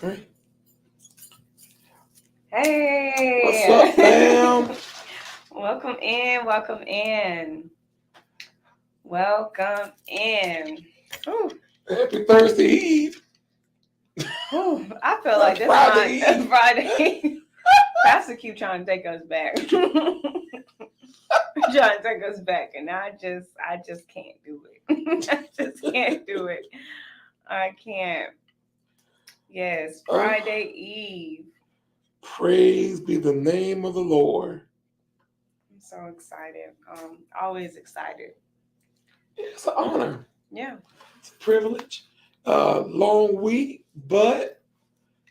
Hey. What's up, fam? Welcome in. Welcome in. Welcome in. Ooh, Happy Thursday Eve. I feel like this Friday is Eve. Friday. Pastor keep trying to take us back. trying to take us back, and I just can't do it. I just can't do it. I can't. Yes, Friday Eve. Praise be the name of the Lord. I'm so excited. Always excited. It's an honor. Yeah. It's a privilege. Long week, but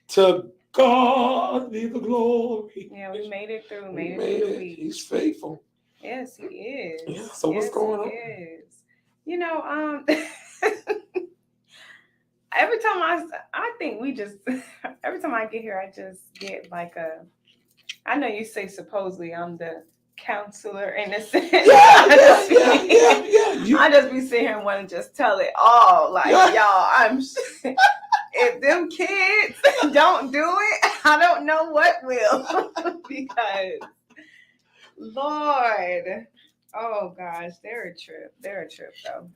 to God be the glory. Yeah, we made it through. We Made made it through the it. week. He's faithful. Yes, he is. Yeah. So what's going on? Is. You know, every time I think we just every time I get here, I just get like I know you say supposedly I'm the counselor in a sense. Yeah. I just be sitting here and want to just tell it all. Like, y'all, if them kids don't do it, I don't know what will. Because, Lord, oh gosh, they're a trip. They're a trip though.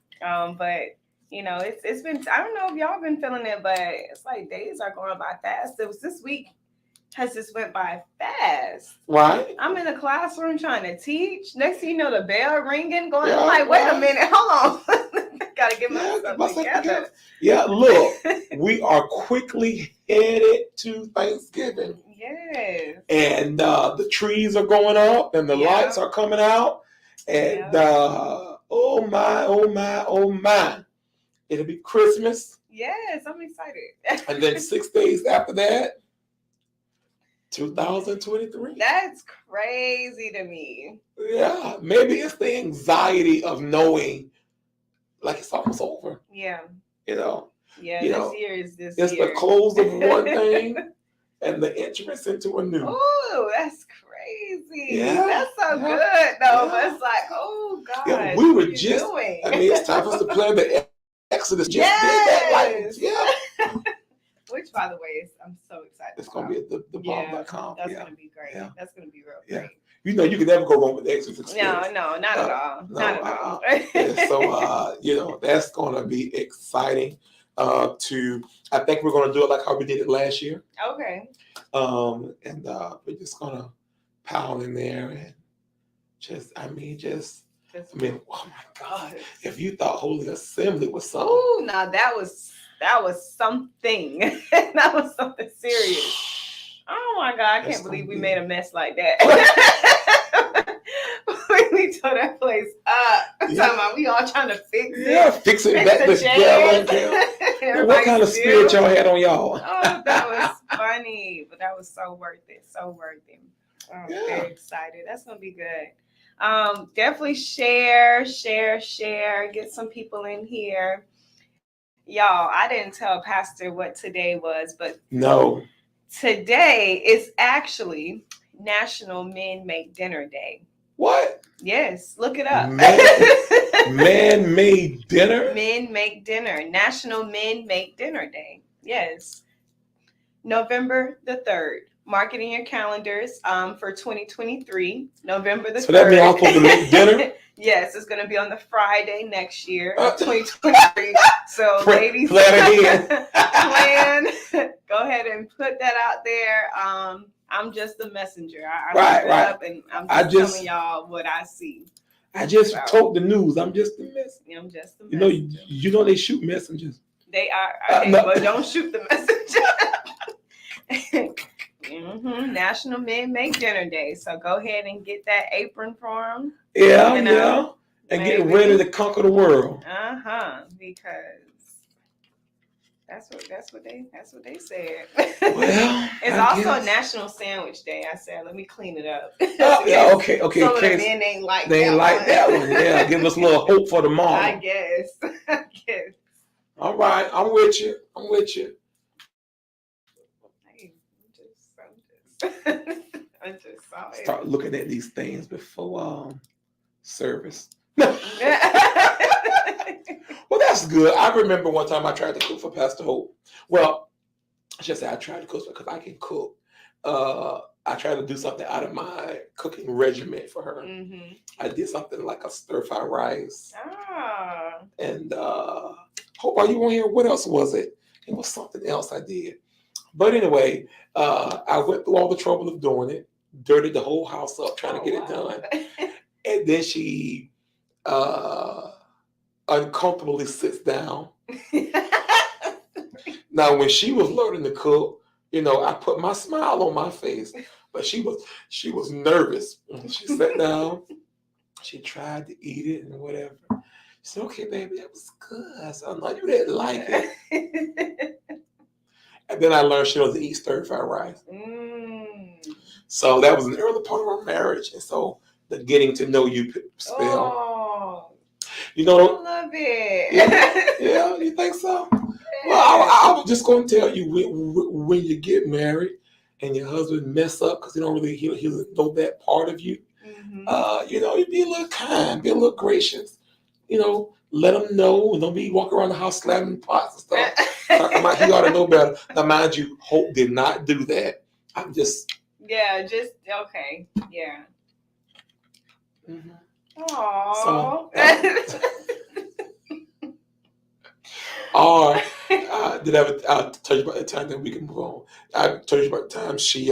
But you know, it's been. I don't know if y'all been feeling it, but it's like days are going by fast. It was this week. Has just went by fast. Right. I'm in the classroom trying to teach. Next thing you know, the bell ringing, going. I'm like, wait a minute, hold on. Gotta get myself together. Yeah, look, we are quickly headed to Thanksgiving. Yes. And the trees are going up and the lights are coming out. And oh my. It'll be Christmas. Yes, I'm excited. And then 6 days after that, 2023. That's crazy to me. Yeah, maybe it's the anxiety of knowing like it's almost over. Yeah. You know. Yeah, this year is this it's year. It's the close of one thing and the entrance into a new. Oh, that's crazy. Yeah. That's so good though. Yeah. But it's like, oh God. Yeah, we were just doing? I mean, it's time for us to plan the Exodus. Just did that. Like, yeah. Which, by the way, I'm so excited. It's going to be at the bomb.com. That's going to be great. Yeah. That's going to be real great. You know, you can never go wrong with the Exodus experience. No, not at all. Not at all. So, that's going to be exciting. I think we're going to do it like how we did it last year. Okay. And we're just going to pound in there and oh my God. If you thought Holy Assembly was something. Oh, now that was something. That was something serious. Oh my God, I can't believe we made a mess like that. We tore that place up. Yeah. We all trying to fix it. Yeah, fix it back together. What kind of spirit y'all had on y'all? Oh, that was funny, but that was so worth it. So worth it. I'm very excited. That's gonna be good. Definitely share. Get some people in here. Y'all, I didn't tell Pastor what today was, but no. Today is actually National Men Make Dinner Day. What? Yes, look it up. Man made dinner? Men Make Dinner. National Men Make Dinner Day. Yes. November the 3rd. Mark it in your calendars for 2023, November the 3rd. So that means I'm supposed to make dinner? Yes, it's going to be on the Friday next year, 2023. So, ladies, plan. Go ahead and put that out there. I'm just a messenger. I right. Up and I'm just telling y'all what I see. I just told the news. I'm just a messenger. I'm just a messenger. You know they shoot messengers. They are, okay, but don't shoot the messenger. National Men Make Dinner Day. So go ahead and get that apron for them. Yeah. And get ready to conquer the world. Because that's what they said. Well, it's also National Sandwich Day. I said, let me clean it up. Okay. Some of the men ain't like that one. Yeah, give us a little hope for tomorrow. I guess. All right, I'm with you. I just saw it. Start looking at these things before service. Well, that's good. I remember one time I tried to cook for Pastor Hope. Well, She said, I tried to cook because I can cook. I tried to do something out of my cooking regimen for her. Mm-hmm. I did something like a stir-fry rice. Ah. And hope are you on here? What else was it? It was something else I did. But anyway, I went through all the trouble of doing it, dirtied the whole house up trying to get it done. And then she uncomfortably sits down. Now, when she was learning to cook, I put my smile on my face, but she was nervous. She sat down. She tried to eat it and whatever. She said, "Okay, baby, that was good." I said, "No, you didn't like it." And then I learned she doesn't eat stir-fry rice. So that was an early part of our marriage, and so the getting to know you spell. Oh, I love it. Yeah, you think so? Well, I was just going to tell you when you get married and your husband mess up because he doesn't know that part of you. Mm-hmm. You be a little kind, be a little gracious. Let him know, and don't be walking around the house slamming pots and stuff. Talking about he ought to know better. Now, mind you, Hope did not do that. I'm just. Yeah, just okay. Yeah. Mm-hmm. Aww. So, or did I tell you about the time that we can move on? I told you about the time she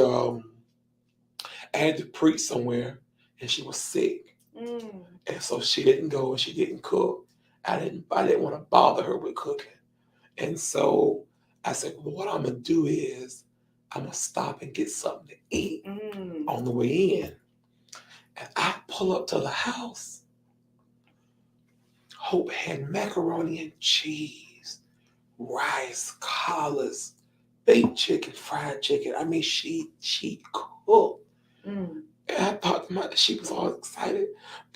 had to preach somewhere and she was sick, and so she didn't go and she didn't cook. I didn't want to bother her with cooking, and so I said, well, what I'm gonna do is I'm gonna stop and get something to eat on the way in, and I pull up to the house. Hope had macaroni and cheese, rice, collards, baked chicken, fried chicken. I mean, she cooked. And I thought she was all excited.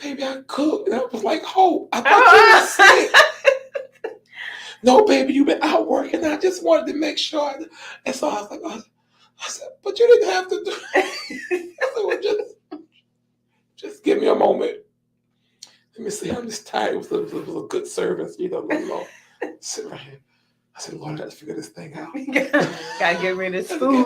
Baby, I cooked. And I was like, Hope, I thought you were sick. No, baby, you've been out working. I just wanted to make sure. And so I was like, I said, but you didn't have to do it. I said, well, just give me a moment. Let me see. I'm just tired. It was a good service, sit right here. I said, Lord, I got to figure this thing out. Gotta get rid of this food.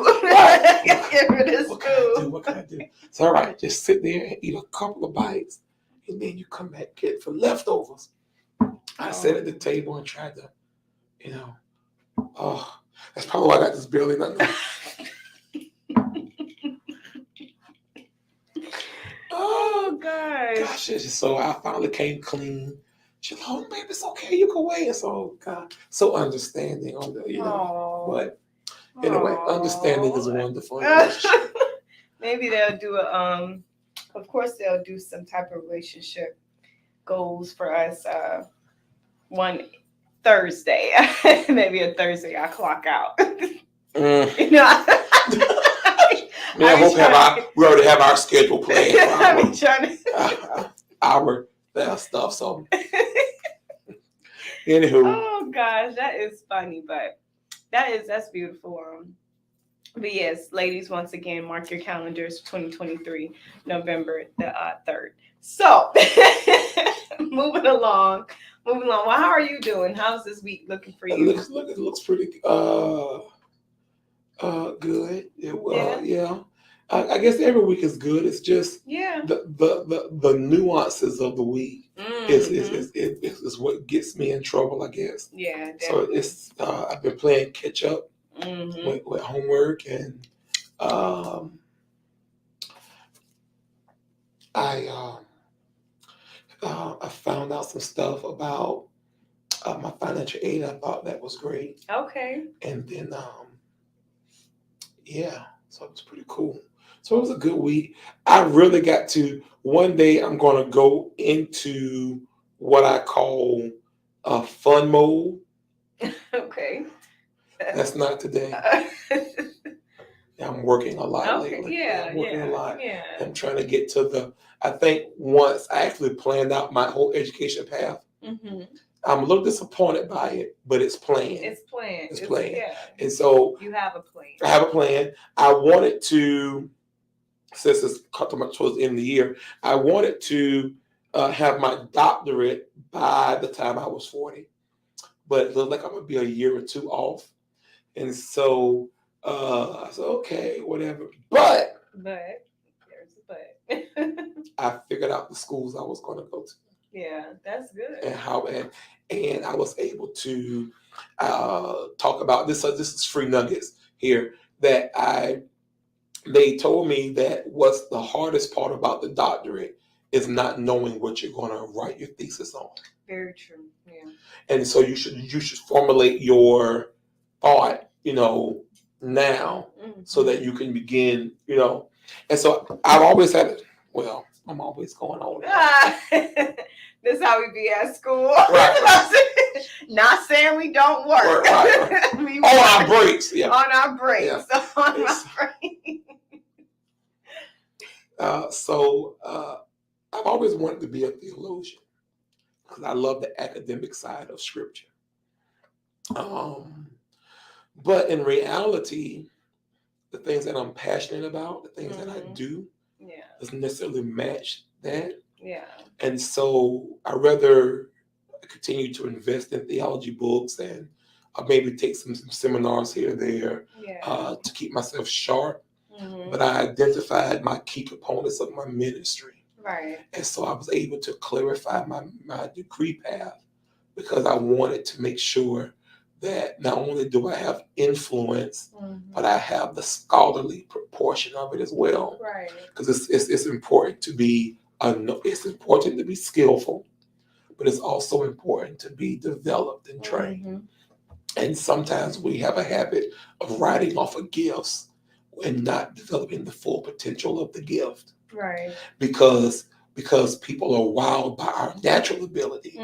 Get rid of this food. What can I do? So, all right, just sit there and eat a couple of bites, and then you come back get for leftovers. I sat at the table and tried to, that's probably why I got this barely nothing. Oh, gosh. So I finally came clean. She's like, oh, baby, it's okay. You can wait. And so, God, so understanding on the, But anyway, understanding is wonderful. Maybe they'll do of course they'll do some type of relationship goals for us one Thursday. Maybe a Thursday I clock out. We already have our schedule planned. I'm trying to our stuff. So, anywho. Oh gosh, that is funny, but that's beautiful. But yes, ladies, once again, mark your calendars. 2023, November the 3rd. So, moving along. Well, how are you doing? How's this week looking for you? It looks pretty good. Yeah. I guess every week is good. It's just the nuances of the week is what gets me in trouble, I guess. Yeah, definitely. So it's I've been playing catch up with homework, and I found out some stuff about my financial aid. I thought that was great. Okay. And then so it was pretty cool. So it was a good week. I really got to, one day I'm going to go into what I call fun mode. Okay. That's not today. I'm working a lot lately. I'm working a lot. Yeah. I'm trying to get to I think once I actually planned out my whole education path. Mm-hmm. I'm a little disappointed by it, but it's planned. It's planned. Yeah. And so you have a plan. I have a plan. I wanted to, since it's towards the end of the year, I wanted to have my doctorate by the time I was 40. But it looked like I'm going to be a year or two off. And so I said, okay, whatever. But there's a but. I figured out the schools I was going to go to. Yeah, that's good. And how and I was able to talk about this. So this is free nuggets here that they told me that what's the hardest part about the doctorate is not knowing what you're going to write your thesis on. Very true. Yeah. And so you should formulate your thought, now, so that you can begin, And so I've always had it. Well, I'm always going on. This is how we be at school. Right. Not saying we don't work. Right. We on our breaks. Yeah. On our breaks. Yeah. On our breaks. So I've always wanted to be a theologian because I love the academic side of scripture. But in reality, the things that I'm passionate about, the things that I do, doesn't necessarily match that. Yeah. And so I rather continue to invest in theology books and maybe take some seminars here or there to keep myself sharp. But I identified my key components of my ministry. Right. And so I was able to clarify my degree path because I wanted to make sure that not only do I have influence, but I have the scholarly proportion of it as well. Right. Because it's important to be skillful, but it's also important to be developed and trained. And sometimes we have a habit of writing off of gifts and not developing the full potential of the gift. Right. Because people are wowed by our natural ability.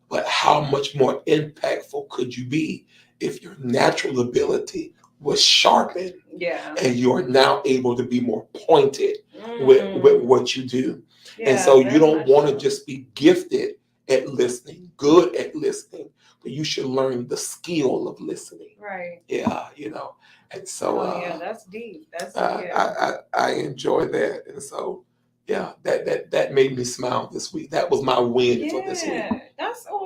But how much more impactful could you be if your natural ability was sharpened? Yeah. And you are now able to be more pointed with what you do. Yeah, and so you don't want to just be gifted at listening, good at listening, but you should learn the skill of listening. Right. Yeah, And so that's deep. That's I enjoy that. And so that made me smile this week. That was my win for this week.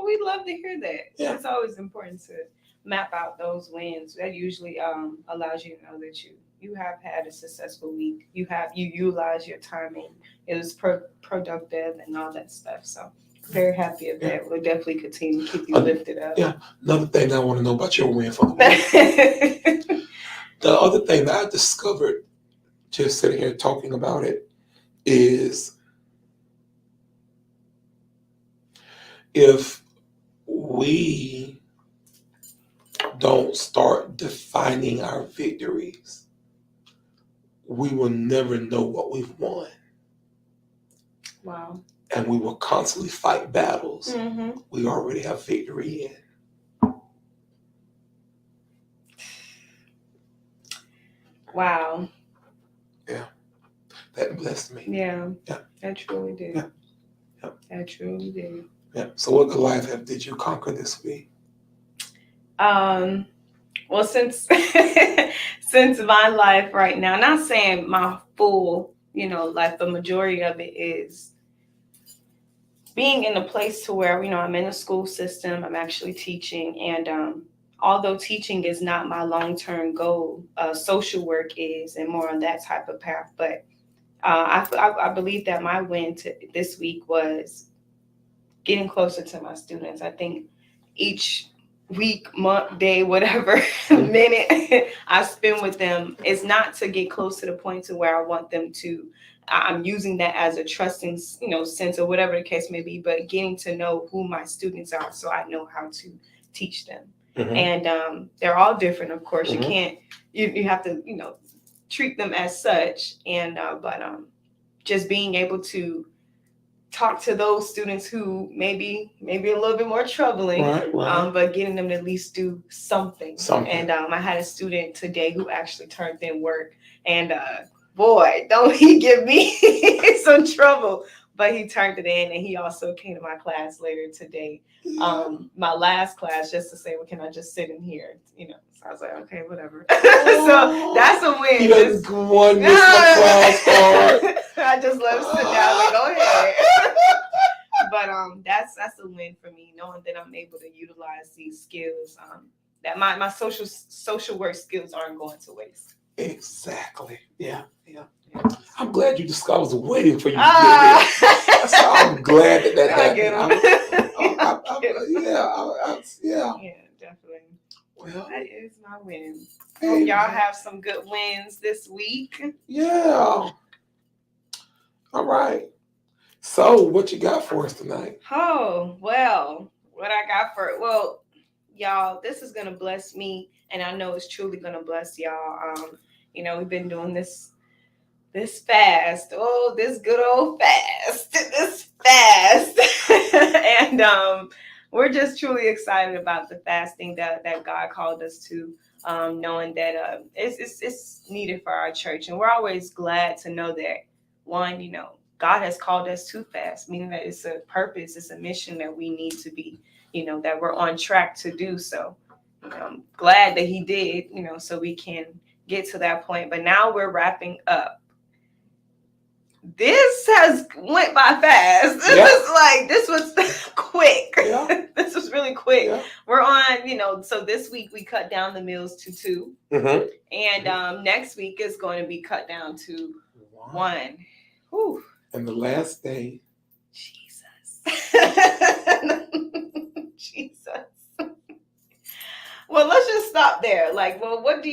We love to hear that. Yeah. It's always important to map out those wins. That usually allows you to know that you have had a successful week. You utilize your timing. It was productive and all that stuff. So very happy of that. We'll definitely continue to keep you lifted up. Yeah. Another thing I want to know about your win for the week. The other thing that I discovered just sitting here talking about it is if we don't start defining our victories, we will never know what we've won. Wow. And we will constantly fight battles we already have victory in. Wow. Yeah. That blessed me. Yeah. That truly did. Yeah. That truly did. Yeah. So what Goliath did you conquer this week? Well, since my life right now, not saying my full, life, the majority of it is being in a place to where, I'm in a school system, I'm actually teaching, and although teaching is not my long-term goal, social work is, and more on that type of path. But I believe that my win this week was getting closer to my students. I think each week, month, day, whatever minute I spend with them is not to get close to the point to where I want them to. I'm using that as a trusting, sense or whatever the case may be, but getting to know who my students are so I know how to teach them. And they're all different, of course. You can't, you have to, treat them as such. And, but just being able to talk to those students who maybe a little bit more troubling, right. But getting them to at least do something. And I had a student today who actually turned in work, and boy, don't he give me some trouble. But he turned it in, and he also came to my class later today, my last class, just to say, well, can I just sit in here? So I was like, okay, whatever. So that's a win. You just won Miss McLeod's card. I just let him sit down. Like, go ahead. But that's a win for me, knowing that I'm able to utilize these skills that my social work skills aren't going to waste. Exactly. Yeah. Yeah. Yeah. I'm glad you discovered. I was waiting for you to get Ah, there. So I'm glad that I get happened. him. I get him. Yeah. Yeah, definitely. Well, That is my win. Hope hey, y'all have some good wins this week. yeah. All right. So, what you got for us tonight? Oh, well, what I got well, y'all, this is gonna bless me, and I know it's truly gonna bless y'all. We've been doing this fast. Oh, this good old fast. This fast. And we're just truly excited about the fasting that God called us to. Knowing that it's needed for our church, and we're always glad to know that one, God has called us to fast, meaning that it's a purpose, it's a mission that we need to be, that we're on track to do so. I'm glad that He did, so we can get to that point. But now we're wrapping up. This has went by fast. This was quick. Yeah. This was really quick. Yeah. We're on, so this week we cut down the meals to 2. Mm-hmm. And next week is going to be cut down to 1. Whew. And the last day. Jesus. Jesus. Well, let's just stop there. What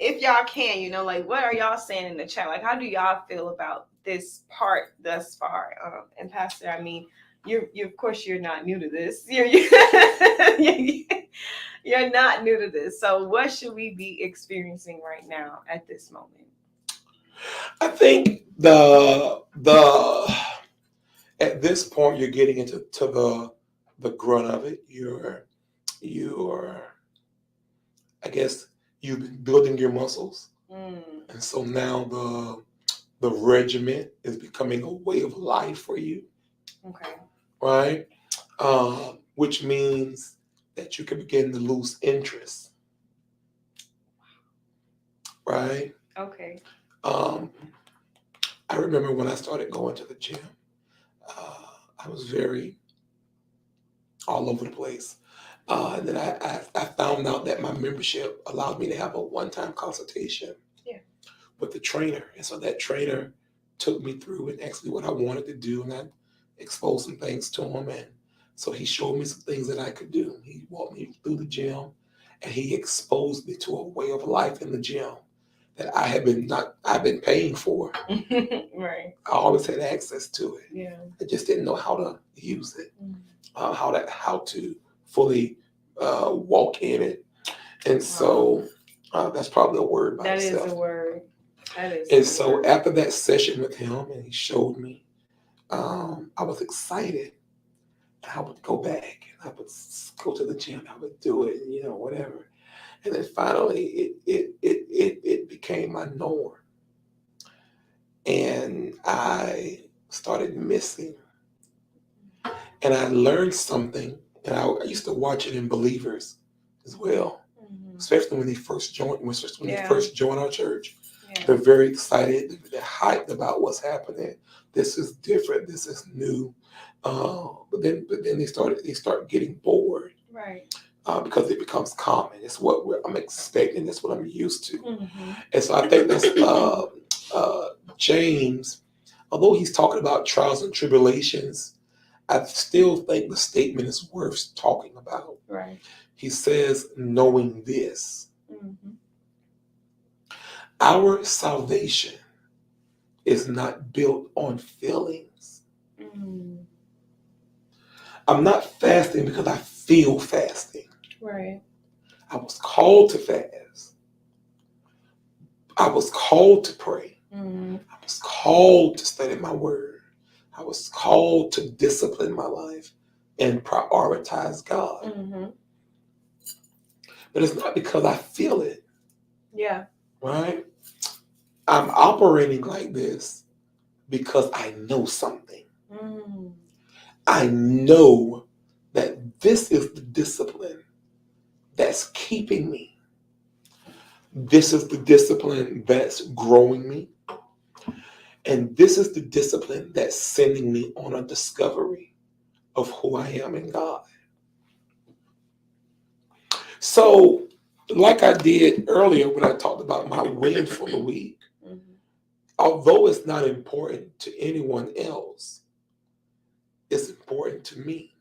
if y'all can, what are y'all saying in the chat? How do y'all feel about this part thus far? And Pastor, I mean, you of course you're not new to this. You're not new to this. So what should we be experiencing right now at this moment? I think the at this point you're getting into the grunt of it. You're I guess you've been building your muscles. And so now the regiment is becoming a way of life for you. Okay. Right? Which means that you can begin to lose interest. Right? Okay. I remember when I started going to the gym, I was very all over the place. And then I found out that my membership allowed me to have a one-time consultation with the trainer. And so that trainer took me through and asked me what I wanted to do. And I exposed some things to him. And so he showed me some things that I could do. He walked me through the gym and he exposed me to a way of life in the gym that I've been paying for. Right. I always had access to it. Yeah. I just didn't know how to use it, how to fully walk in it. And so that's probably a word by itself. That is a word. And so after that session with him, and he showed me, I was excited. And I would go back and I would go to the gym. I would do it, whatever. And then finally, it became my norm. And I started missing. And I learned something. And I used to watch it in believers as well, especially when they first joined. When they first joined our church, they're very excited. They're hyped about what's happening. This is different. This is new. But then they start getting bored, right? Because it becomes common. It's what I'm expecting. That's what I'm used to. And so I think that's James. Although he's talking about trials and tribulations, I still think the statement is worth talking about. Right. He says, knowing this. Our salvation is not built on feelings. I'm not fasting because I feel fasting. Right. I was called to fast. I was called to pray. I was called to study my word. I was called to discipline my life and prioritize God. But it's not because I feel it. Yeah. Right? I'm operating like this because I know something. I know that this is the discipline that's keeping me. This is the discipline that's growing me. And this is the discipline that's sending me on a discovery of who I am in God. So, like I did earlier when I talked about my win for the week, although it's not important to anyone else, it's important to me.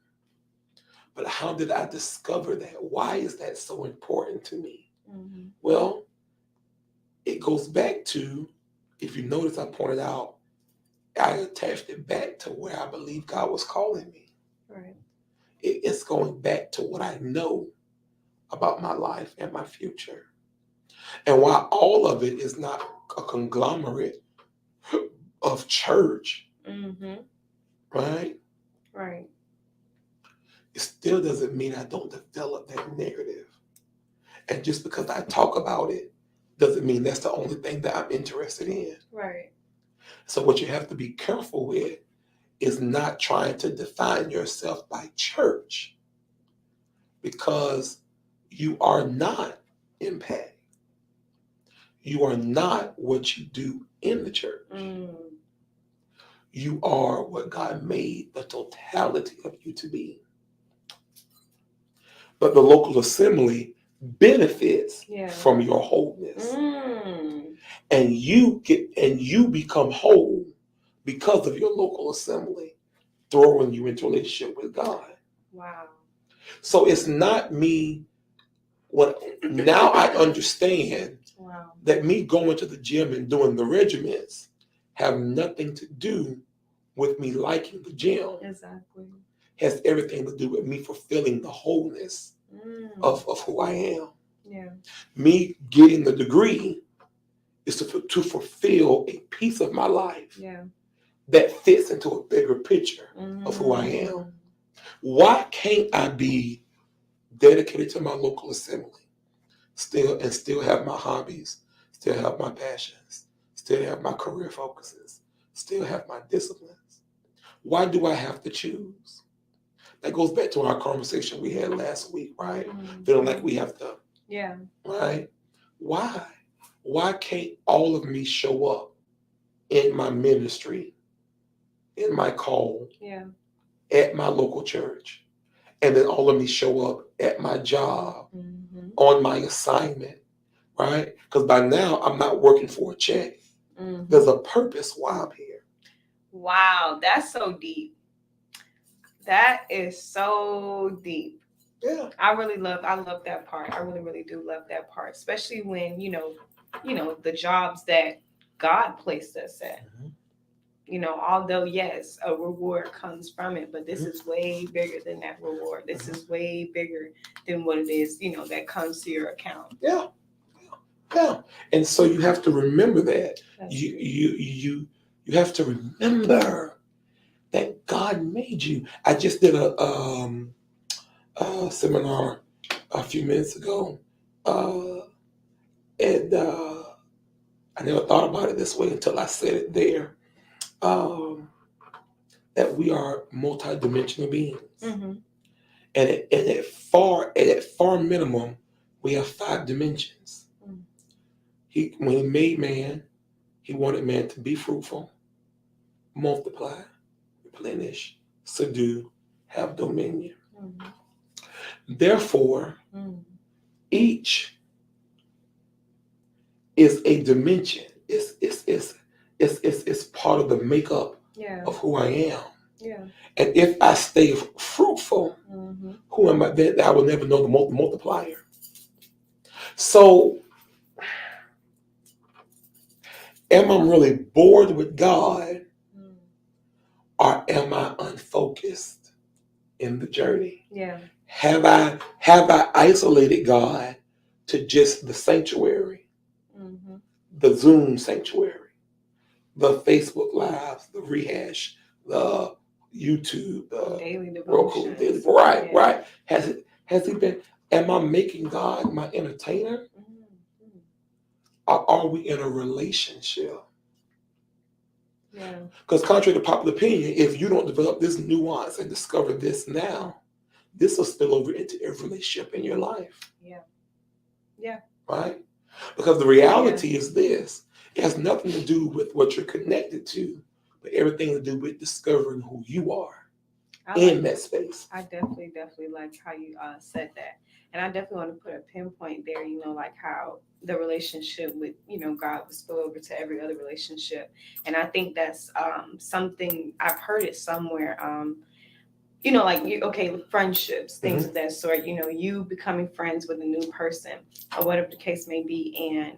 But how did I discover that? Why is that so important to me? Well, it goes back to, if you notice, I pointed out, I attached it back to where I believe God was calling me. Right. It's going back to what I know about my life and my future. And while all of it is not a conglomerate of church, right? Right. It still doesn't mean I don't develop that narrative. And just because I talk about it doesn't mean that's the only thing that I'm interested in. Right. So what you have to be careful with is not trying to define yourself by church, because you are not impact. You are not what you do in the church. You are what God made the totality of you to be. But the local assembly benefits from your wholeness. And you become whole because of your local assembly throwing you into a relationship with God. Wow. So it's not me. Now I understand that me going to the gym and doing the regiments have nothing to do with me liking the gym. Exactly. Has everything to do with me fulfilling the wholeness of who I am. Yeah. Me getting the degree is to fulfill a piece of my life that fits into a bigger picture of who I am. Why can't I be dedicated to my local assembly still have my hobbies, still have my passions, still have my career focuses, still have my disciplines? Why do I have to choose? That goes back to our conversation we had last week, right? Feeling like we have to. Yeah. Right? Why? Why can't all of me show up in my ministry, in my call, at my local church, and then all of me show up at my job, on my assignment, right? Because by now I'm not working for a check. There's a purpose why I'm here. Wow, that's so deep. That is so deep. Yeah. I love that part. I really, really do love that part, especially when, the jobs that God placed us at. Although, yes, a reward comes from it, but this is way bigger than that reward. This is way bigger than what it is, that comes to your account. Yeah. And so you have to remember that. You have to remember that God made you. I just did a seminar a few minutes ago, and I never thought about it this way until I said it there. That we are multidimensional beings, and at far minimum, we have 5 dimensions. When he made man, he wanted man to be fruitful, multiply, replenish, subdue, have dominion. Therefore, each is a dimension. It's part of the makeup of who I am. Yeah. And if I stay fruitful, who am I then? I will never know the multiplier. So, am I really bored with God, or am I unfocused in the journey? Yeah. Have I isolated God to just the sanctuary, the Zoom sanctuary, the Facebook Live, the ReHash, the YouTube, the daily Roku, devotions. Right. Has he been? Am I making God my entertainer? Or are we in a relationship? Yeah. Because contrary to popular opinion, if you don't develop this nuance and discover this now, this will spill over into every relationship in your life. Yeah. Right? Because the reality is this. It has nothing to do with what you're connected to, but everything to do with discovering who you are. in that space. I definitely like how you said that. And I definitely want to put a pinpoint there, like how the relationship with, God will spill over to every other relationship. And I think that's something I've heard it somewhere. Like friendships, things of that sort, you becoming friends with a new person or whatever the case may be.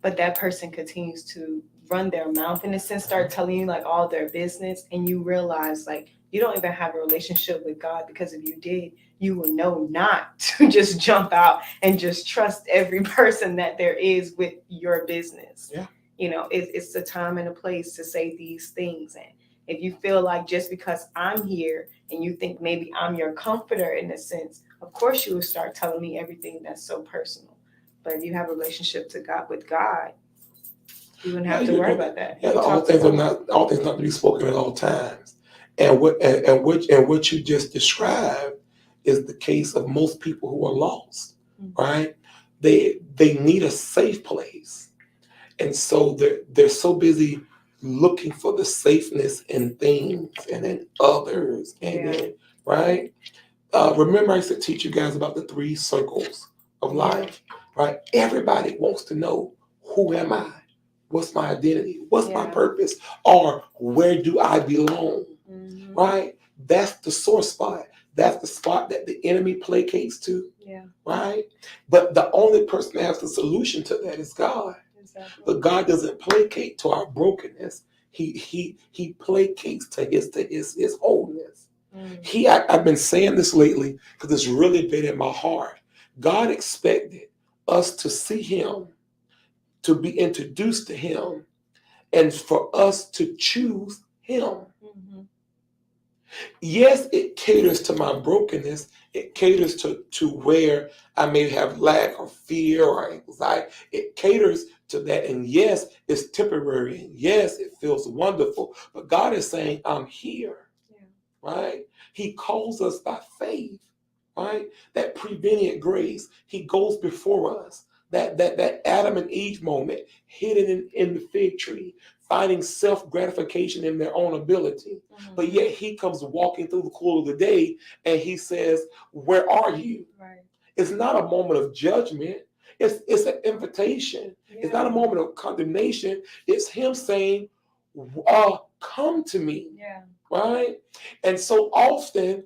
But that person continues to run their mouth in a sense, start telling you like all their business, and you realize like you don't even have a relationship with God, because if you did, you would know not to just jump out and just trust every person that there is with your business. Yeah. It's a time and a place to say these things. And if you feel like just because I'm here and you think maybe I'm your comforter in a sense, of course you will start telling me everything that's so personal. But if you have a relationship with God, you wouldn't have to worry about that. Yeah, all things not to be spoken at all times. And what you just described is the case of most people who are lost, right? They need a safe place, and so they're so busy looking for the safeness in things and in others, and in, right. Remember, I used to teach you guys about the 3 circles of life, right? Everybody wants to know, who am I? What's my identity? What's my purpose? Or where do I belong? Right? That's the sore spot. That's the spot that the enemy placates to. Right? But the only person that has the solution to that is God. Exactly. But God doesn't placate to our brokenness. He placates to his wholeness. I've been saying this lately because it's really been in my heart. God expected us to see him, to be introduced to him, and for us to choose him. Yes, it caters to my brokenness. It caters to where I may have lack or fear or anxiety. It caters to that. And yes, it's temporary. And yes, it feels wonderful. But God is saying, I'm here. Right? He calls us by faith. Right? That prevenient grace. He goes before us. That Adam and Eve moment, hidden in the fig tree, finding self-gratification in their own ability. But yet he comes walking through the cool of the day and he says, where are you? Right. It's not a moment of judgment. It's an invitation. It's not a moment of condemnation. It's him saying, come to me. Right? And so often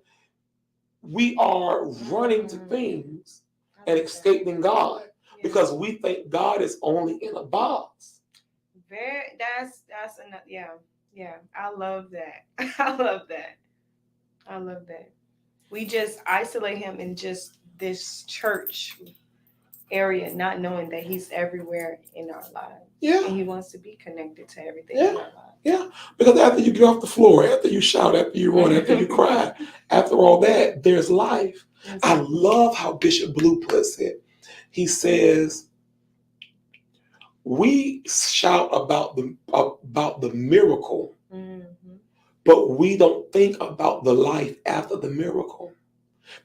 we are running to things and escaping God because we think God is only in a box. That's enough. Yeah. I love that. I love that. We just isolate him in just this church area, not knowing that he's everywhere in our lives. Yeah. And he wants to be connected to everything in our lives. Yeah. Because after you get off the floor, after you shout, after you run, after you cry, after all that, there's life. Exactly. I love how Bishop Blue puts it. He says, we shout about the miracle, but we don't think about the life after the miracle.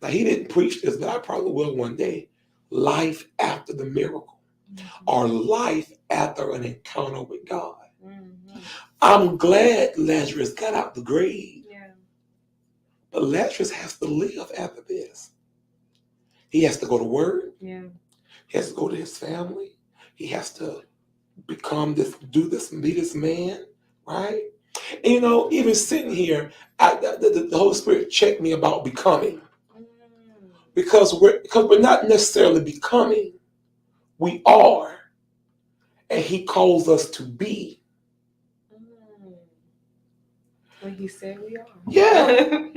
Now, he didn't preach this, but I probably will one day. Life after the miracle, or life after an encounter with God. I'm glad Lazarus got out the grave, but Lazarus has to live after this. He has to go to work. He has to go to his family. He has to become this, be this man, right? And even sitting here, the Holy Spirit checked me about becoming. Because we're not necessarily becoming, we are. And he calls us to be. When he said we are. Yeah.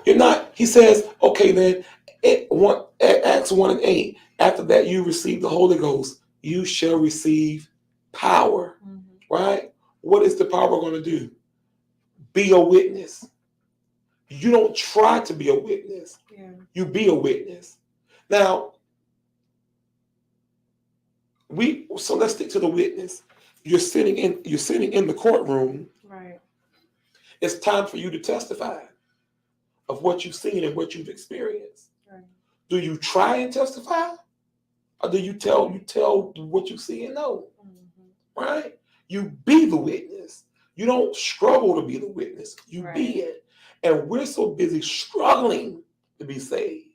You're not. He says, okay, then, Acts 1:8, after that you receive the Holy Ghost, you shall receive power. Right? What is the power going to do? Be a witness. You don't try to be a witness. You be a witness. Now, so let's stick to the witness. You're sitting in the courtroom. Right. It's time for you to testify of what you've seen and what you've experienced. Right. Do you try and testify, or do you tell what you see and know? Right? You be the witness. You don't struggle to be the witness. You be it. And we're so busy struggling to be saved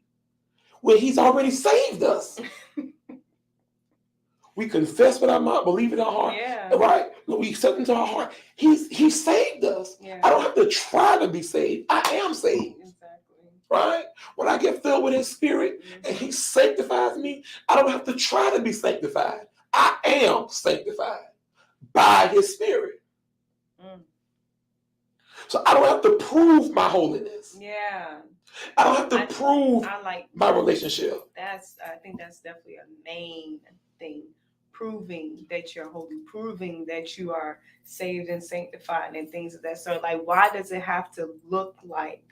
when he's already saved us. We confess with our mouth, believe in our heart, right? We accept into our heart. He saved us. I don't have to try to be saved. I am saved. Exactly. Right? When I get filled with his spirit and he sanctifies me, I don't have to try to be sanctified. I am sanctified by his spirit. So I don't have to prove my holiness. Yeah. I don't have to prove my relationship. I think that's definitely a main thing. Proving that you're holy, proving that you are saved and sanctified and things of that sort. Like, why does it have to look like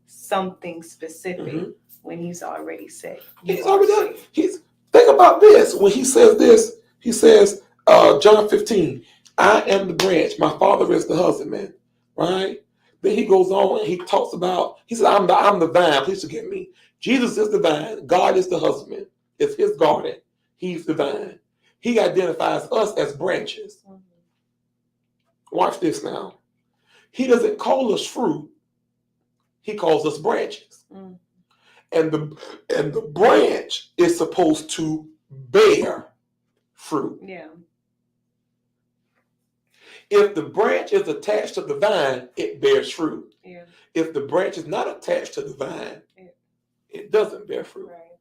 something specific when he's already saved? He's already done. Think about this. When he says this, he says, John 15, I am the branch, my father is the husbandman. Right? Then he goes on and he talks about, he said, I'm the vine, please forgive me. Jesus is the vine, God is the husbandman. It's his garden. He's the vine. He identifies us as branches. Watch this now. He doesn't call us fruit. He calls us branches. And the branch is supposed to bear fruit. Yeah. If the branch is attached to the vine, it bears fruit. Yeah. If the branch is not attached to the vine, it doesn't bear fruit. Right.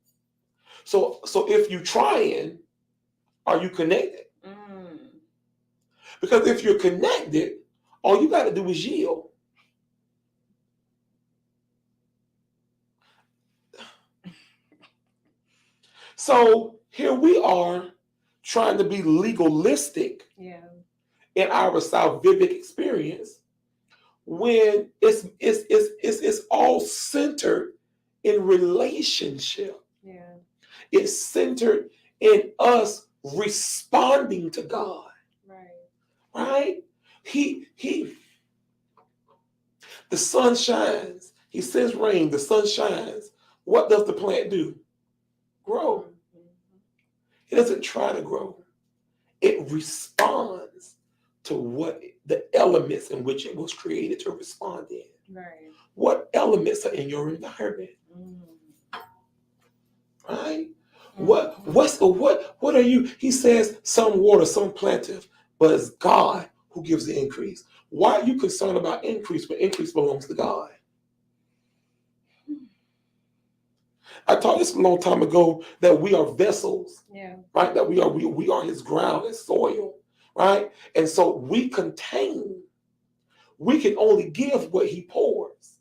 So if you're trying, are you connected? Because if you're connected, all you got to do is yield. So here we are trying to be legalistic in our salvific experience when it's all centered in relationship. Yeah. It's centered in us responding to God. Right? The sun shines. He sends rain. The sun shines. What does the plant do? Grow. It doesn't try to grow. It responds to what the elements in which it was created to respond in. Right. What elements are in your environment? Right? What are you? He says some water, some planted, but it's God who gives the increase. Why are you concerned about increase when increase belongs to God? I taught this a long time ago that we are vessels, right? That we are his ground, his soil, right? And so we can only give what he pours.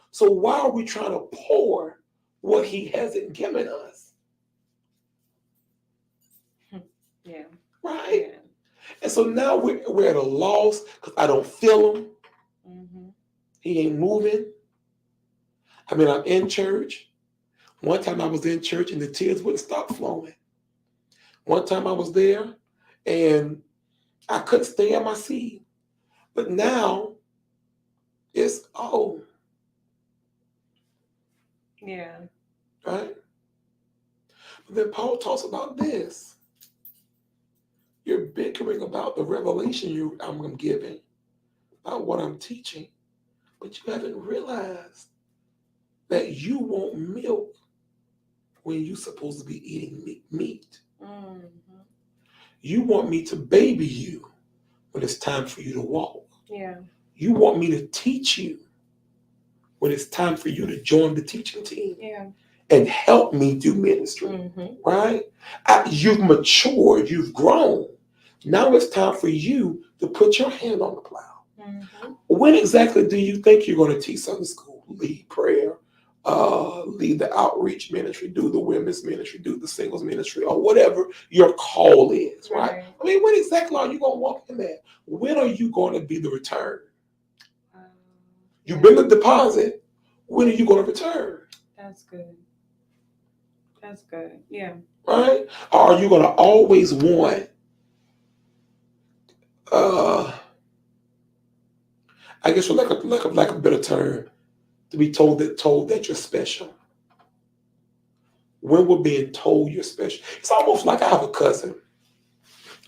So why are we trying to pour what he hasn't given us? Yeah. Right? Yeah. And so now we're at a loss because I don't feel him. He ain't moving. I mean, I'm in church. One time I was in church and the tears wouldn't stop flowing. One time I was there and I couldn't stay in my seat. But now it's, yeah. Right? But then Paul talks about this. You're bickering about the revelation I'm giving, about what I'm teaching, but you haven't realized that you want milk when you're supposed to be eating meat. You want me to baby you when it's time for you to walk. Yeah. You want me to teach you when it's time for you to join the teaching team. Yeah. And help me do ministry. Right? You've matured, you've grown. Now it's time for you to put your hand on the plow. When exactly do you think you're going to teach Sunday school, lead prayer, lead the outreach ministry, do the women's ministry, do the singles ministry, or whatever your call is, right? I mean, when exactly are you going to walk in that? When are you going to be the return? You've been the deposit. When are you going to return? That's good. That's good. Yeah. Right? Or are you going to always want I guess for lack of a better term, to be told that you're special. When we're being told you're special, it's almost like I have a cousin,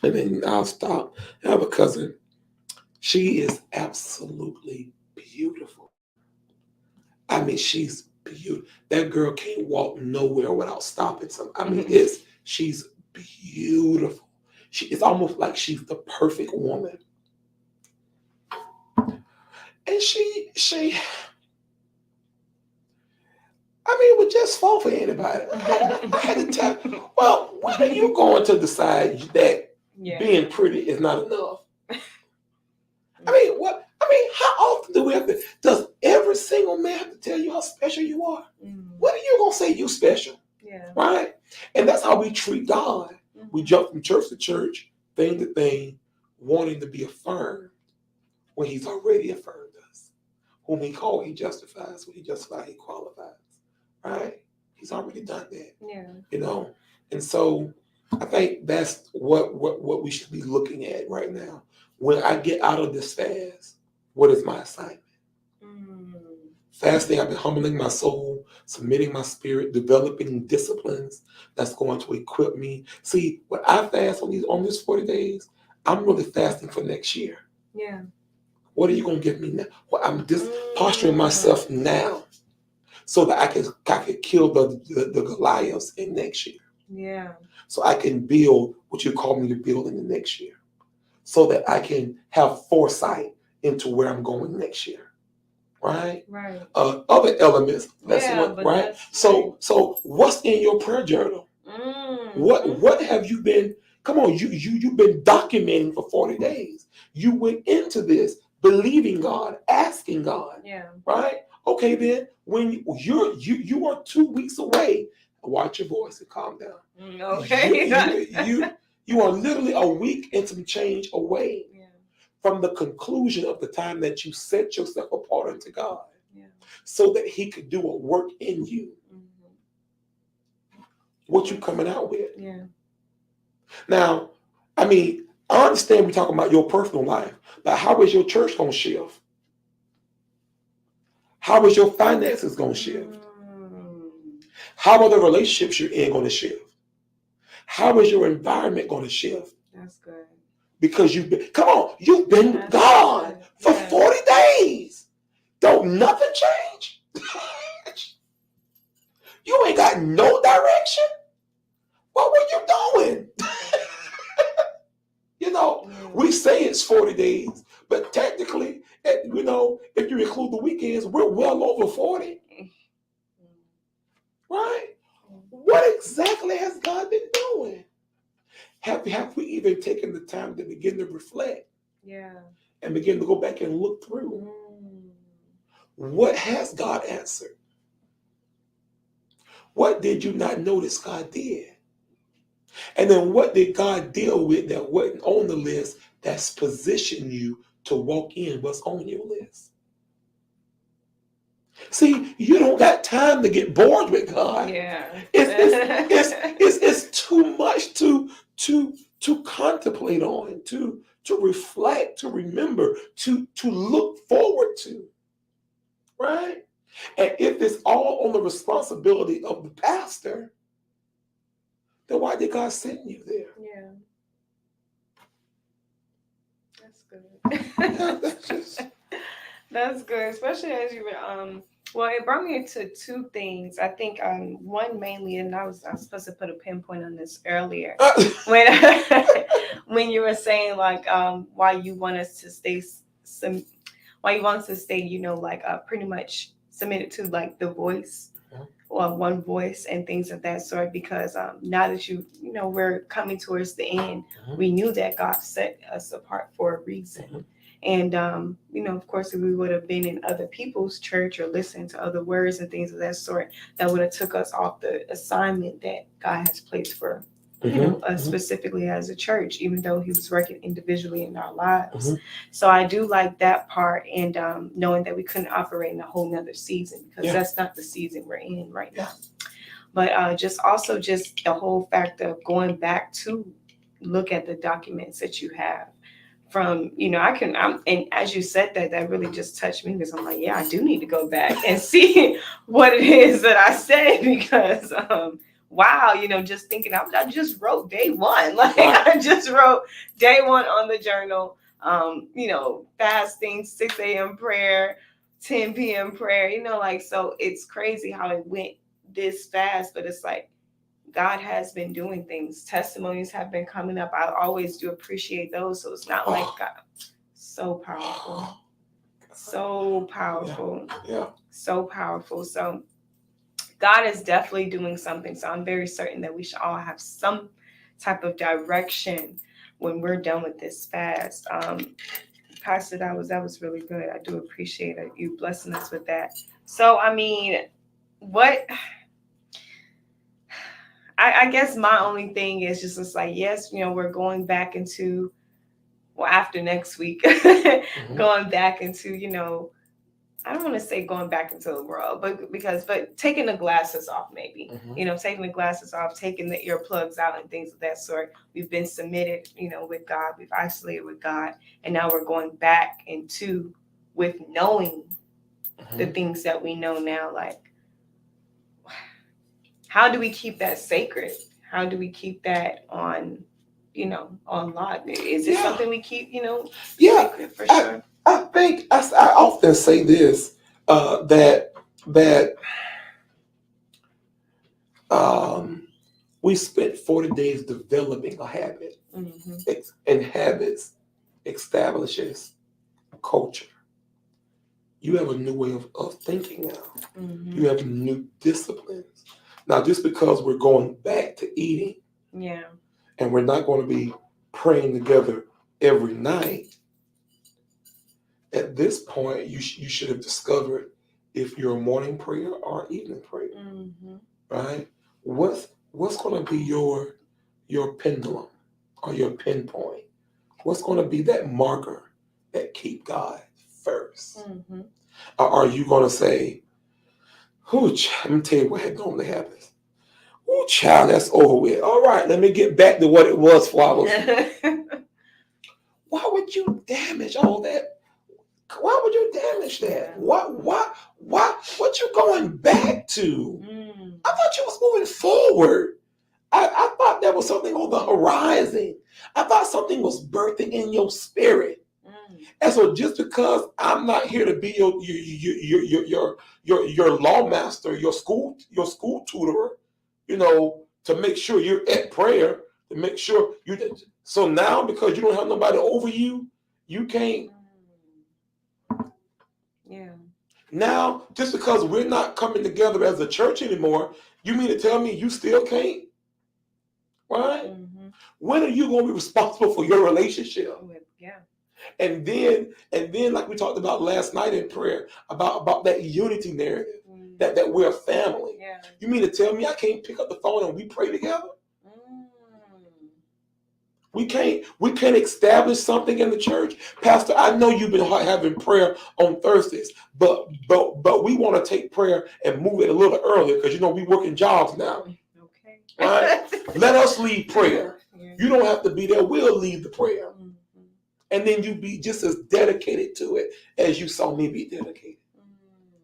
and then I'll stop. I have a cousin. She is absolutely beautiful. I mean, she's beautiful. That girl can't walk nowhere without stopping some. I mean, she's beautiful. It's almost like she's the perfect woman. And she I mean, it would just fall for anybody. I had to tell, well, when are you going to decide that being pretty is not enough? I mean, what? I mean, how often do we have to? Does every single man have to tell you how special you are? When are you gonna say you special? Yeah. Right? And that's how we treat God. We jump from church to church, thing to thing, wanting to be affirmed when He's already affirmed us. Whom He called, He justifies. When He justifies, He qualifies. Right? He's already done that. Yeah. You know, and so I think that's what we should be looking at right now. When I get out of this fast, what is my assignment? Fasting, I've been humbling my soul, submitting my spirit, developing disciplines that's going to equip me. See, when I fast on these 40 days, I'm really fasting for next year. Yeah. What are you going to give me now? Well, I'm just posturing myself now so that I can kill the Goliaths in next year. Yeah. So I can build what you call me to build in the next year. So that I can have foresight into where I'm going next year. Right? Right. Other elements. Right? So what's in your prayer journal? What have you been? Come on, you've been documenting for 40 days. You went into this believing God, asking God. Yeah. Right? Okay, then when you are 2 weeks away, watch your voice and calm down. Okay. You are literally a week and some change away from the conclusion of the time that you set yourself apart unto God, so that He could do a work in you. What you coming out with? Yeah. Now, I mean, I understand we're talking about your personal life, but how is your church going to shift? How is your finances going to shift? How are the relationships you're in going to shift? How is your environment going to shift? That's good. Because you've been gone for 40 days. Don't nothing change? You ain't got no direction? What were you doing? We say it's 40 days, but technically, if you include the weekends, we're well over 40. Right? What exactly has God been doing? Have we even taken the time to begin to reflect? Yeah. And begin to go back and look through. What has God answered? What did you not notice God did? And then what did God deal with that wasn't on the list that's positioned you to walk in what's on your list? See, you don't got time to get bored with God. Yeah. It's too much to contemplate on, to reflect, to remember, to look forward to. Right? And if it's all on the responsibility of the pastor, then why did God send you there? Yeah. That's good. That's good, especially as you were well, it brought me into two things. I think one mainly, and I was supposed to put a pinpoint on this earlier when you were saying like why you want us to stay pretty much submitted to like the voice or one voice and things of that sort, because now that we're coming towards the end, we knew that God set us apart for a reason. And, of course, if we would have been in other people's church or listened to other words and things of that sort, that would have took us off the assignment that God has placed for, us specifically as a church, even though He was working individually in our lives. So I do like that part, and knowing that we couldn't operate in a whole nother season, because that's not the season we're in right now. But just the whole fact of going back to look at the documents that you have. From, and as you said that really just touched me, because I'm like, yeah, I do need to go back and see what it is that I said, because, wow, just thinking, I just wrote day one. Like, I just wrote day one on the journal, fasting, 6 a.m. prayer, 10 p.m. prayer, like, so it's crazy how it went this fast, but it's like God has been doing things. Testimonies have been coming up. I always do appreciate those. So it's not like God. So powerful. So powerful. Yeah. So powerful. So God is definitely doing something. So I'm very certain that we should all have some type of direction when we're done with this fast. Pastor, that was really good. I do appreciate it. You blessing us with that. So, I mean, what I guess my only thing is just like, yes, we're going back into, well, after next week, going back into, I don't want to say going back into the world, but taking the glasses off, maybe, taking the glasses off, taking the earplugs out and things of that sort. We've been submitted, with God. We've isolated with God. And now we're going back into with knowing the things that we know now. Like, how do we keep that sacred? How do we keep that on, on lock? Is it something we keep, sacred for sure? I think I often say this, that we spent 40 days developing a habit, and habits establishes culture. You have a new way of thinking now. You have new disciplines. Now, just because we're going back to eating, and we're not going to be praying together every night, at this point, you should have discovered if you're a morning prayer or evening prayer, right? What's going to be your pendulum or your pinpoint? What's going to be that marker that keep God first? Or are you going to say, let me tell you what normally happens. Oh, child, that's over with. All right, let me get back to what it was for I was. Why would you damage all that? Why would you damage that? What you going back to? I thought you was moving forward. I thought there was something on the horizon. I thought something was birthing in your spirit. And so just because I'm not here to be your lawmaster, your school tutor, to make sure you're at prayer, to make sure you. So now because you don't have nobody over you, you can't. Yeah. Now, just because we're not coming together as a church anymore, you mean to tell me you still can't? Right? When are you going to be responsible for your relationship? Yeah. And then, like we talked about last night in prayer, about that unity narrative, that we're a family. Yeah. You mean to tell me I can't pick up the phone and we pray together? We can't establish something in the church. Pastor, I know you've been having prayer on Thursdays, but we want to take prayer and move it a little earlier because we working jobs now. Okay. Right? Let us lead prayer. You don't have to be there. We'll lead the prayer. And then you be just as dedicated to it as you saw me be dedicated.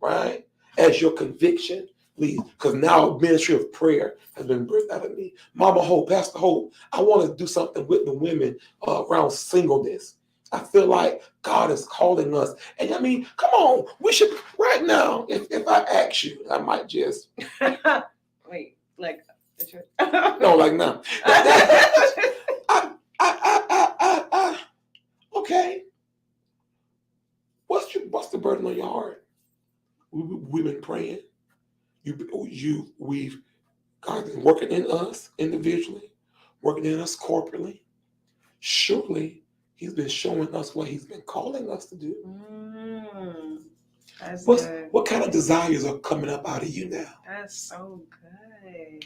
Right? As your conviction leads. Because now a ministry of prayer has been birthed out of me. Mama Hope, Pastor Hope, I want to do something with the women around singleness. I feel like God is calling us. And I mean, come on, we should, right now, if I ask you, I might just. Wait, like the church? No, like now. Okay. What's the burden on your heart? We've been praying. God's been working in us individually, working in us corporately. Surely He's been showing us what He's been calling us to do. That's good. What kind of desires are coming up out of you now? That's so good.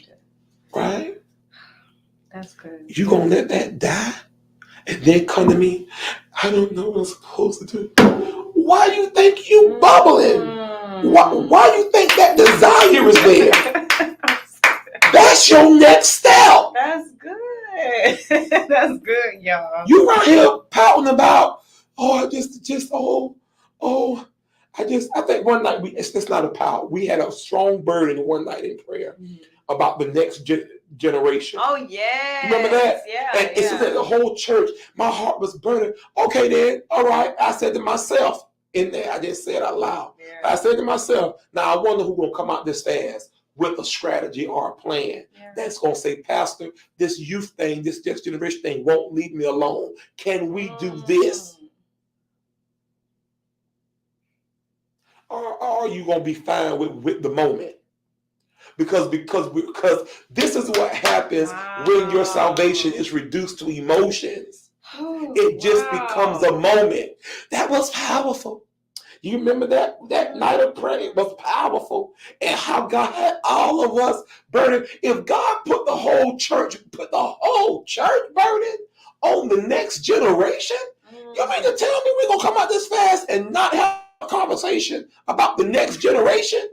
Right? That's good. You gonna let that die and then come to me? I don't know what I'm supposed to do. Why do you think you bubbling? Why you think that desire is there? That's your next step. That's good. That's good, y'all. You right here pouting about, I think one night it's not a pout. We had a strong burden one night in prayer about the next generation. Oh yeah. Remember that? Yeah. And it's just that the whole church, my heart was burning. Okay then, all right. I said to myself, in there. I didn't say it out loud. Yeah. I said to myself, now I wonder who's going to come out this fast with a strategy or a plan that's going to say, Pastor, this youth thing, this next generation thing won't leave me alone. Can we do this? Or are you going to be fine with the moment? Because this is what happens when your salvation is reduced to emotions. It just becomes a moment. That was powerful. You remember that night of prayer? It was powerful. And how God had all of us burning. If God put the whole church burning on the next generation, you mean to tell me we're going to come out this fast and not have a conversation about the next generation?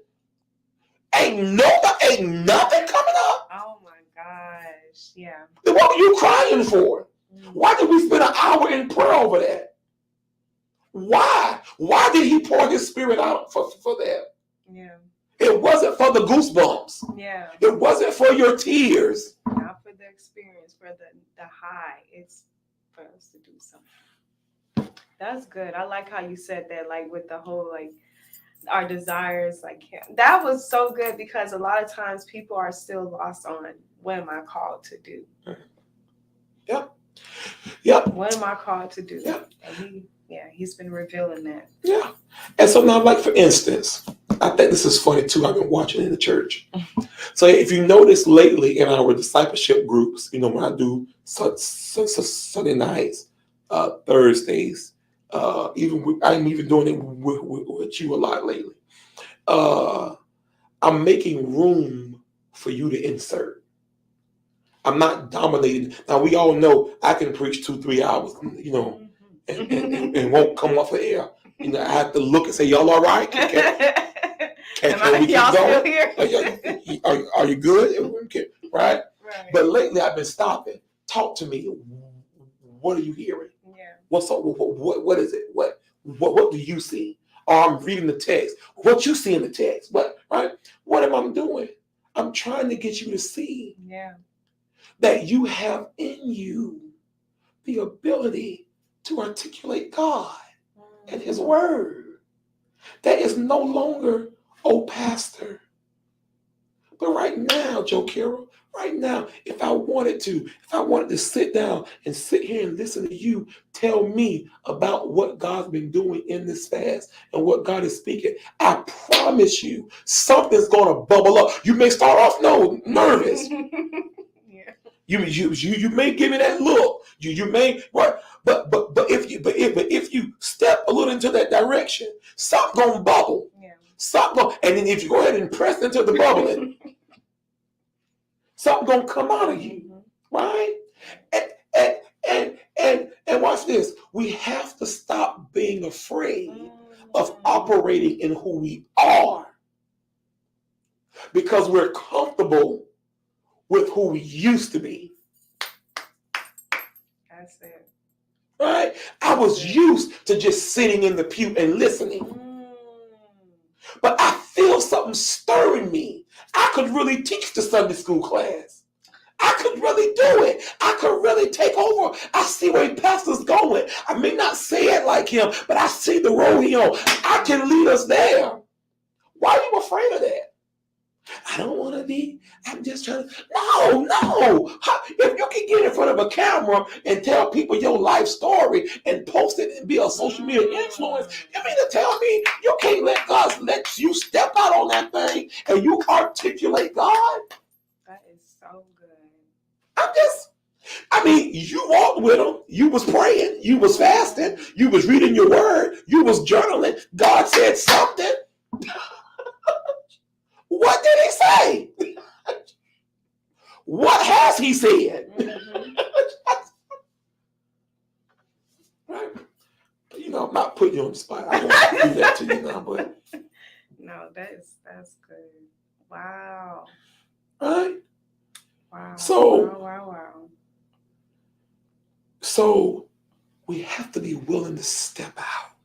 Ain't nothing coming up. Oh my gosh. Yeah. Then what were you crying for? Why did we spend an hour in prayer over that? Why? Why did he pour his spirit out for that? Yeah. It wasn't for the goosebumps. Yeah. It wasn't for your tears. Not for the experience, for the high. It's for us to do something. That's good. I like how you said that, like with the whole like our desires, like that was so good, because a lot of times people are still lost on what am I called to do. Yep. What am I called to do? Yep. And he's been revealing that. Yeah. And so now, like for instance, I think this is funny too. I've been watching in the church. So if you notice lately in our discipleship groups, when I do Sunday nights, Thursdays, I'm even doing it with you a lot lately. I'm making room for you to insert. I'm not dominating. Now we all know I can preach 2-3 hours, and won't come off the air. I have to look and say, y'all all right? Can we keep going? Are you good? Right? But lately I've been stopping. Talk to me. What are you hearing? Yeah. What's up? What is it? What do you see? Or I'm reading the text. What you see in the text? Right? What am I doing? I'm trying to get you to see that you have in you the ability to articulate God and his word. That is no longer, oh, pastor. But right now, Jokyra, right now, if I wanted to sit down and sit here and listen to you tell me about what God's been doing in this fast and what God is speaking, I promise you, something's going to bubble up. You may start off nervous. You may give me that look. You may, right? But if you step a little into that direction, something gonna bubble. Yeah. And then if you go ahead and press into the bubbling, something gonna come out of you, right? And watch this. We have to stop being afraid of operating in who we are, because we're comfortable with who we used to be. That's it. Right? I was used to just sitting in the pew and listening. But I feel something stirring me. I could really teach the Sunday school class. I could really do it. I could really take over. I see where pastor's going. I may not say it like him, but I see the road he on. I can lead us there. Why are you afraid of that? I don't want to be. I'm just trying to. No. If you can get in front of a camera and tell people your life story and post it and be a social media influence, you mean to tell me you can't let God let you step out on that thing and you articulate God? That is so good. You walked with him. You was praying. You was fasting. You was reading your word. You was journaling. God said something. What did he say? What has he said? Right? I'm not putting you on the spot. I won't do that to you now, but no, that's good. Wow. Right? Wow. So wow. So we have to be willing to step out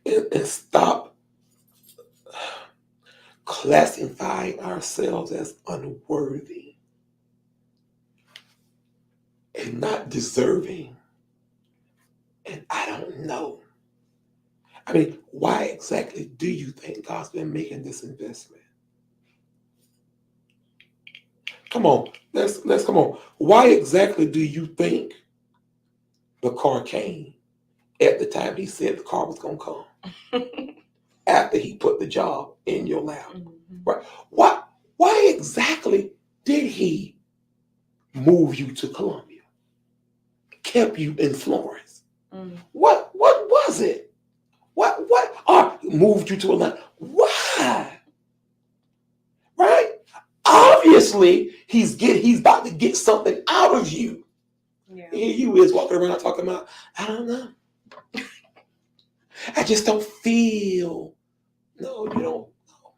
and stop classifying ourselves as unworthy and not deserving. And I don't know. I mean, why exactly do you think God's been making this investment? Come on, let's come on. Why exactly do you think the car came at the time he said the car was gonna come? After he put the job in your lap, right? Why exactly did he move you to Columbia? Kept you in Florence? What was it? What moved you to Atlanta? Why? Right? Obviously, he's about to get something out of you. Yeah. Here you is walking around talking about, I don't know. I just don't feel. No, you don't. No,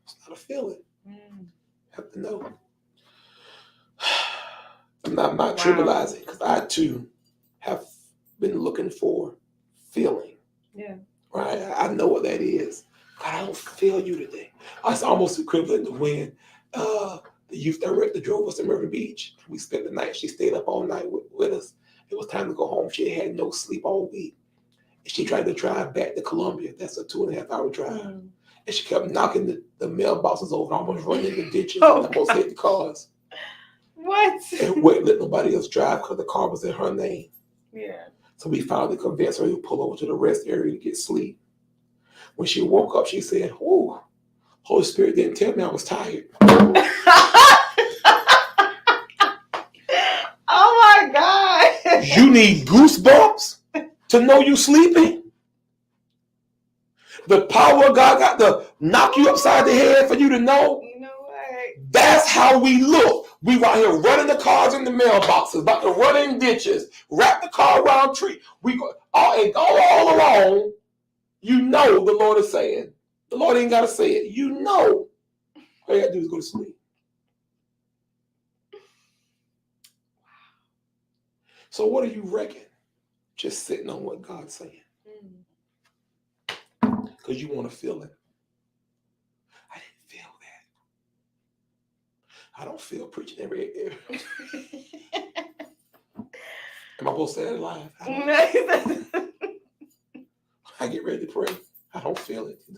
it's not a feeling. You have to know. I'm not trivializing, because I too have been looking for feeling. Yeah. Right? I know what that is. God, I don't feel you today. It's almost equivalent to when the youth director drove us to Myrtle Beach. We spent the night. She stayed up all night with us. It was time to go home. She had no sleep all week. And she tried to drive back to Columbia. That's a 2.5-hour drive. And she kept knocking the mailboxes over, almost running into ditches, and almost hit the cars. What? And wouldn't let nobody else drive because the car was in her name. Yeah. So we finally convinced her to pull over to the rest area to get sleep. When she woke up, she said, "Oh, Holy Spirit didn't tell me I was tired." Oh my God. You need goosebumps to know you sleeping? The power of God got to knock you upside the head for you to know? You know what? That's how we look. We right here running the cars in the mailboxes, about to run in ditches, wrap the car around tree. We go all along. You know the Lord is saying. The Lord ain't got to say it. You know. All you got to do is go to sleep. So what do you reckon? Just sitting on what God's saying. Because you want to feel it. I didn't feel that. I don't feel preaching every Am I supposed to say that live? I get ready to pray. I don't feel it. I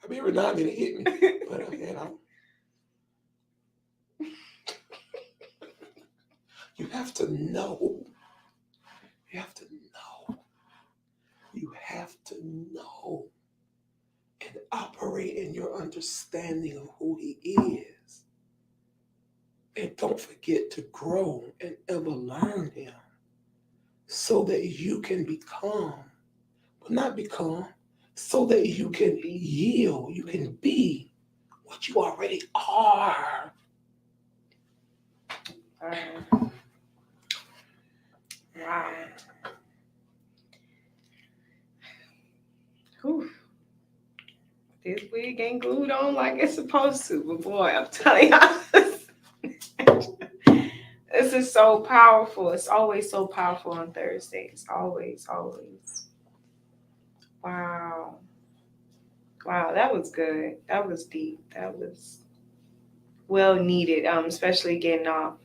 mean, every now and then it hit me. But you have to know. You have to know. You have to know and operate in your understanding of who he is. And don't forget to grow and ever learn him so that you can become, but not become, so that you can yield, you can be what you already are. Wow. Whew. This wig ain't glued on like it's supposed to, but boy, I'm telling you, this is so powerful. It's always so powerful on Thursdays. Always, always. Wow. Wow, that was good. That was deep. That was well needed, especially getting off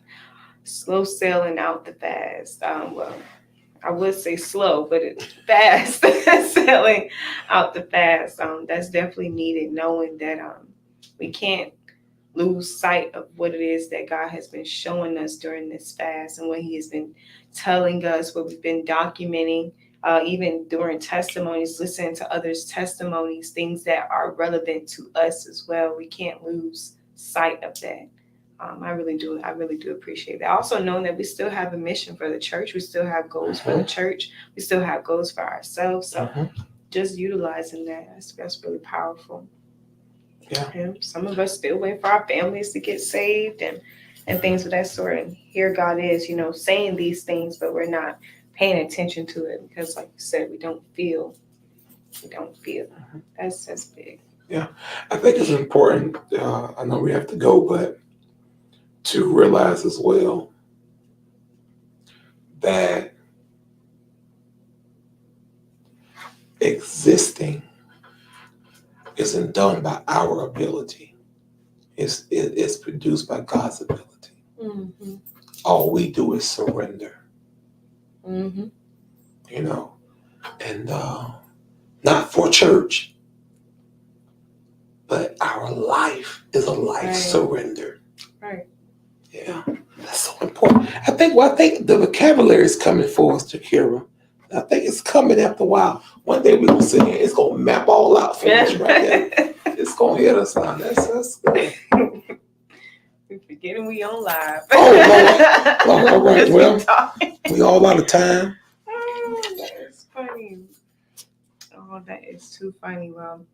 slow sailing out the fast. Well, I would say slow, but it's fast sailing out the fast. That's definitely needed, knowing that we can't lose sight of what it is that God has been showing us during this fast and what he has been telling us, what we've been documenting, even during testimonies, listening to others' testimonies, things that are relevant to us as well. We can't lose sight of that. I really do appreciate that. Also knowing that we still have a mission for the church. We still have goals for the church. We still have goals for ourselves. So just utilizing that, that's really powerful. Yeah. And some of us still wait for our families to get saved and things of that sort. And here God is, saying these things, but we're not paying attention to it because, like you said, we don't feel. That's big. Yeah. I think it's important. I know we have to go, but to realize as well that existing isn't done by our ability. It's produced by God's ability. Mm-hmm. All we do is surrender. Mm-hmm. And not for church, but our life is a life surrendered. Right. Yeah, that's so important. I think the vocabulary is coming for us, Jokyra. I think it's coming after a while. One day we're gonna sit here, it's gonna map all out for us right there. It's gonna hit us now. That's good. We're forgetting we on live. Oh, Lord. All right. Well, we all out of time. Oh, that is funny. Oh, that is too funny. Well,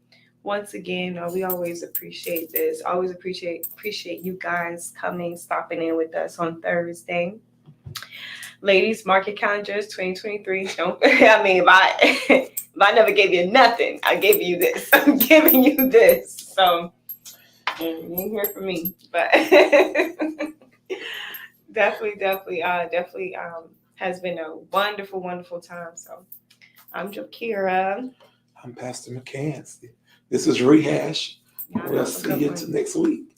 once again, we always appreciate this. Always appreciate you guys coming, stopping in with us on Thursday. Ladies, mark your calendars, 2023. Don't. I mean, if I never gave you nothing, I gave you this. I'm giving you this. So you ain't hear from me, but definitely has been a wonderful, wonderful time. So I'm Jokyra. I'm Pastor McCants. This is ReHash. We'll see you next week.